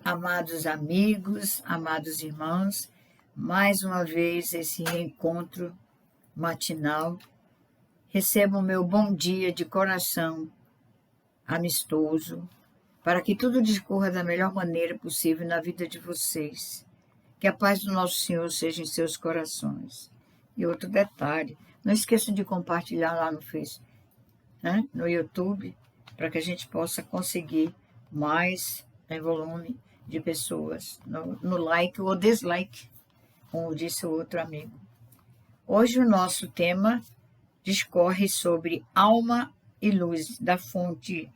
Amados amigos, amados irmãos, mais uma vez esse reencontro matinal. Recebam meu bom dia de coração amistoso, para que tudo discorra da melhor maneira possível na vida de vocês. Que a paz do nosso Senhor seja em seus corações. E outro detalhe, não esqueçam de compartilhar lá no Facebook, no YouTube, para que a gente possa conseguir mais volume de pessoas no like ou dislike, como disse o outro amigo. Hoje o nosso tema discorre sobre Alma e Luz, da Fonte,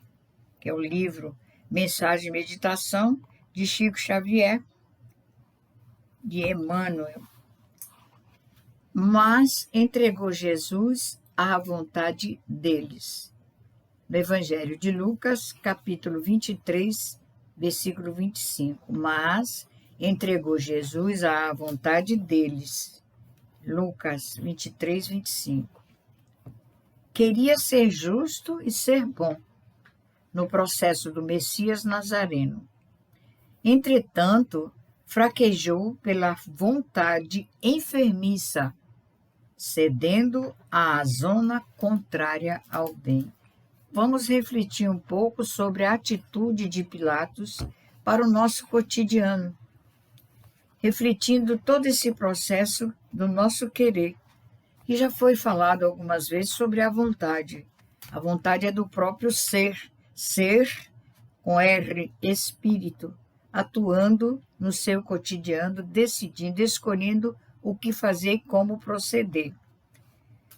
que é o livro Mensagem e Meditação, de Chico Xavier, de Emmanuel. Mas entregou Jesus à vontade deles. No Evangelho de Lucas, capítulo 23, versículo 25. Mas entregou Jesus à vontade deles. Lucas 23, 25. Queria ser justo e ser bom no processo do Messias Nazareno. Entretanto, fraquejou pela vontade enfermiça, cedendo à zona contrária ao bem. Vamos refletir um pouco sobre a atitude de Pilatos para o nosso cotidiano, refletindo todo esse processo do nosso querer, que já foi falado algumas vezes sobre a vontade. A vontade é do próprio ser com R, espírito, atuando no seu cotidiano, decidindo, escolhendo o que fazer e como proceder.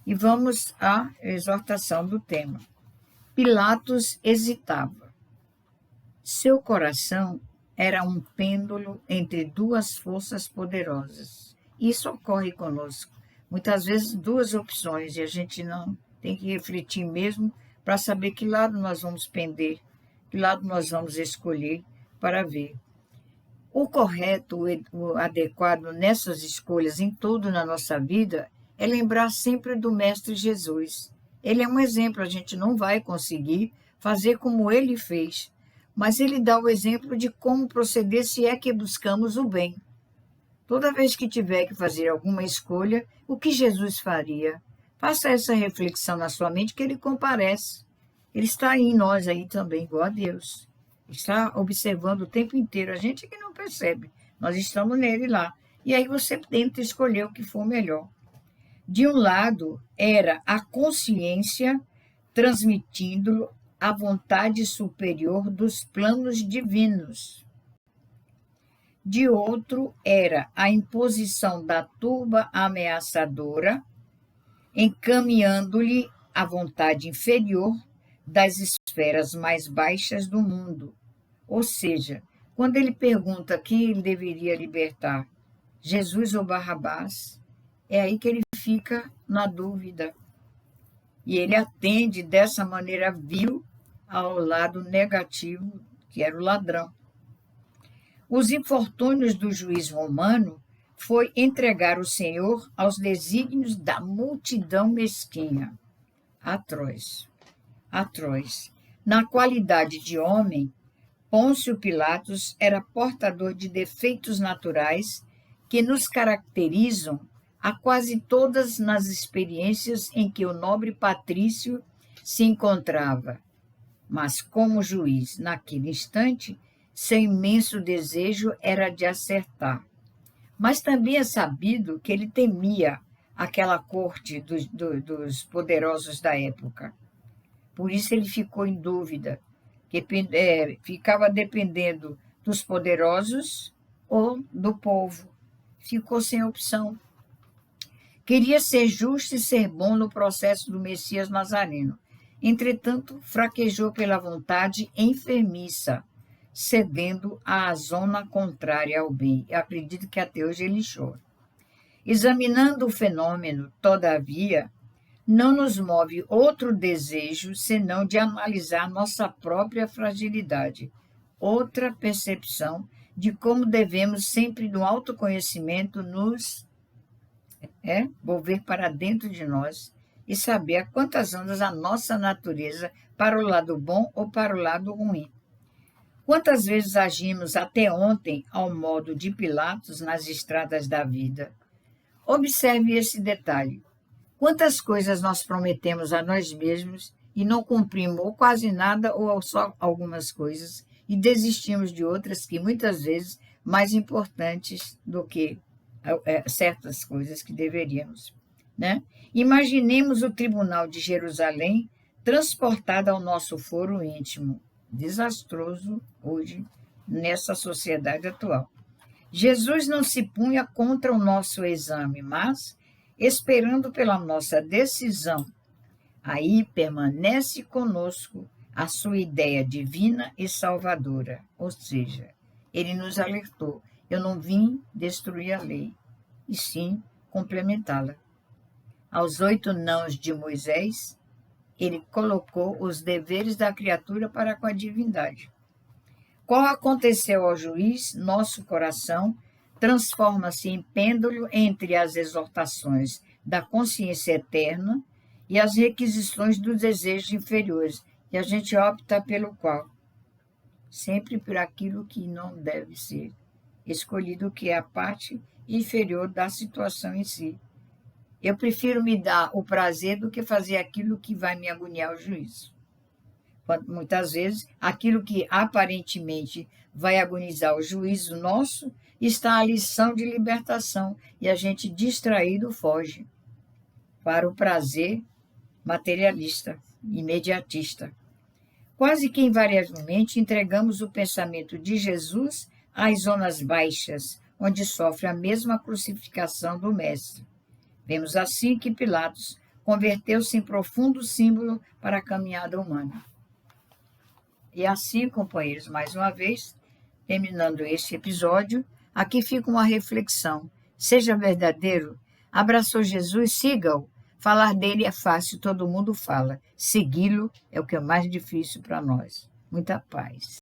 E vamos à exortação do tema. Pilatos hesitava. Seu coração era um pêndulo entre duas forças poderosas. Isso ocorre conosco. Muitas vezes duas opções, e a gente não tem que refletir mesmo para saber que lado nós vamos pender, que lado nós vamos escolher para ver. O correto, o adequado nessas escolhas, em tudo na nossa vida, é lembrar sempre do Mestre Jesus. Ele é um exemplo, a gente não vai conseguir fazer como ele fez, mas ele dá o exemplo de como proceder se é que buscamos o bem. Toda vez que tiver que fazer alguma escolha, o que Jesus faria? Faça essa reflexão na sua mente que ele comparece. Ele está aí em nós aí também, igual a Deus. Está observando o tempo inteiro, a gente que não percebe. Nós estamos nele lá. E aí você tenta escolher o que for melhor. De um lado, era a consciência transmitindo a vontade superior dos planos divinos. De outro, era a imposição da turba ameaçadora, encaminhando-lhe a vontade inferior das esferas mais baixas do mundo. Ou seja, quando ele pergunta quem ele deveria libertar, Jesus ou Barrabás, é aí que ele fica na dúvida. E ele atende dessa maneira vil ao lado negativo, que era o ladrão. Os infortúnios do juiz romano foi entregar o Senhor aos desígnios da multidão mesquinha. Atroz. Na qualidade de homem, Pôncio Pilatos era portador de defeitos naturais que nos caracterizam a quase todas nas experiências em que o nobre patrício se encontrava. Mas, como juiz, naquele instante, seu imenso desejo era de acertar. Mas também é sabido que ele temia aquela corte dos poderosos da época. Por isso ele ficou em dúvida, que ficava dependendo dos poderosos ou do povo. Ficou sem opção. Queria ser justo e ser bom no processo do Messias Nazareno. Entretanto, fraquejou pela vontade enfermiça, cedendo à zona contrária ao bem. Eu acredito que até hoje ele chora. Examinando o fenômeno, todavia, não nos move outro desejo senão de analisar nossa própria fragilidade, outra percepção de como devemos sempre no autoconhecimento nos volver para dentro de nós e saber a quantas andas a nossa natureza para o lado bom ou para o lado ruim. Quantas vezes agimos até ontem ao modo de Pilatos nas estradas da vida? Observe esse detalhe. Quantas coisas nós prometemos a nós mesmos e não cumprimos ou quase nada ou só algumas coisas e desistimos de outras que muitas vezes mais importantes do que certas coisas que deveríamos, né? Imaginemos o tribunal de Jerusalém transportado ao nosso foro íntimo, desastroso hoje nessa sociedade atual. Jesus não se punha contra o nosso exame, mas esperando pela nossa decisão. Aí permanece conosco a sua ideia divina e salvadora, ou seja, ele nos alertou: eu não vim destruir a lei, e sim complementá-la. Aos 8 nãos de Moisés, ele colocou os deveres da criatura para com a divindade. Qual aconteceu ao juiz, nosso coração transforma-se em pêndulo entre as exortações da consciência eterna e as requisições dos desejos inferiores, e a gente opta pelo qual? Sempre por aquilo que não deve ser escolhido, que é a parte inferior da situação em si. Eu prefiro me dar o prazer do que fazer aquilo que vai me agoniar o juízo. Muitas vezes, aquilo que aparentemente vai agonizar o juízo nosso está a lição de libertação e a gente distraído foge para o prazer materialista, imediatista. Quase que invariavelmente entregamos o pensamento de Jesus às zonas baixas, onde sofre a mesma crucificação do Mestre. Vemos assim que Pilatos converteu-se em profundo símbolo para a caminhada humana. E assim, companheiros, mais uma vez, terminando este episódio, aqui fica uma reflexão. Seja verdadeiro, abraçou Jesus, siga-o. Falar dele é fácil, todo mundo fala. Segui-lo é o que é mais difícil para nós. Muita paz.